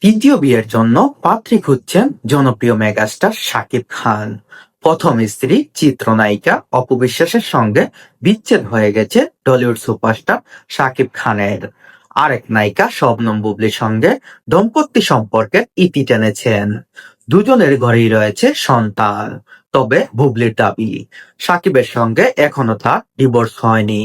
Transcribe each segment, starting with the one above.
তৃতীয় বিয়ের জন্য পাত্রী খুঁজছেন জনপ্রিয় মেগাস্টার শাকিব খান। প্রথম স্ত্রী চিত্রনায়িকা অপু বিশ্বাসের সঙ্গে বিচ্ছেদ হয়ে গেছে টলিউড সুপারস্টার শাকিব খানের। আরেক নায়িকা শবনম বুবলির সঙ্গে দম্পতি সম্পর্কের ইতি টেনেছেন। দুজনের ঘরেই রয়েছে সন্তান। তবে বুবলির দাবি, শাকিবের সঙ্গে এখনো তার ডিভোর্স হয়নি।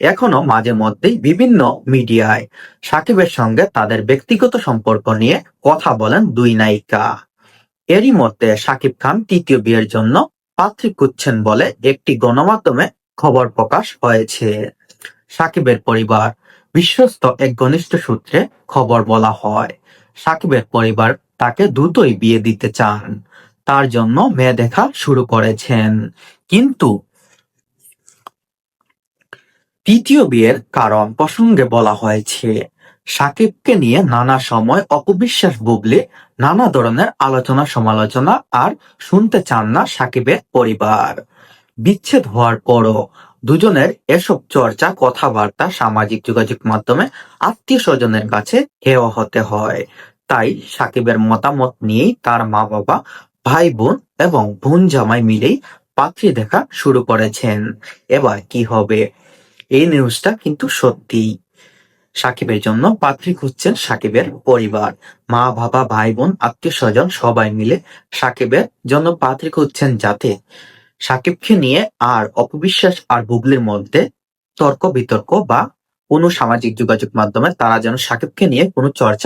এখনো মাঝে মধ্যেই বিভিন্ন মিডিয়ায় সাকিবের সঙ্গে তাদের ব্যক্তিগত সম্পর্ক নিয়ে কথা বলেন দুই নায়িকা। এরই মধ্যে শাকিব খান তৃতীয় বিয়ের জন্য পাত্রী খুঁজছেন বলে একটি গণমাধ্যমে খবর প্রকাশ হয়েছে। সাকিবের পরিবার বিশ্বস্ত এক ঘনিষ্ঠ সূত্রে খবর বলা হয়, সাকিবের পরিবার তাকে দ্রুতই বিয়ে দিতে চান। তার জন্য মেয়ে দেখা শুরু করেছেন। কিন্তু তৃতীয় বিয়ের কারণ প্রসঙ্গে বলা হয়েছে, সাকিবকে নিয়ে নানা সময় অপবিশ্বাস বুবলি নানা ধরনের আলোচনা সমালোচনা আর শুনতে চান না সাকিবের পরিবার। বিচ্ছেদ হওয়ার পরও দুজনের এসব চর্চা কথাবার্তা সামাজিক যোগাযোগ মাধ্যমে আত্মীয় স্বজনের কাছে হেয় হতে হয়। তাই সাকিবের মতামত নিয়েই তার মা বাবা, ভাই বোন এবং বোন জামাই মিলেই পাত্রী দেখা শুরু করেছেন। এবার কি হবে? এই নিউজটা কিন্তু সত্যি। সাকিবের জন্য পাত্রী খুঁজছেন সাকিবের পরিবার। মা বাবা, ভাই বোন, আত্মীয় স্বজন সবাই মিলে সাকিবের জন্য পাত্রী খুঁজছেন, যাতে সাকিবকে নিয়ে আর অপবিশ্বাস আর বুবলির মধ্যে তর্ক বিতর্ক বা কোনো সামাজিক যোগাযোগ মাধ্যমে তারা যেন সাকিবকে নিয়ে কোনো চর্চা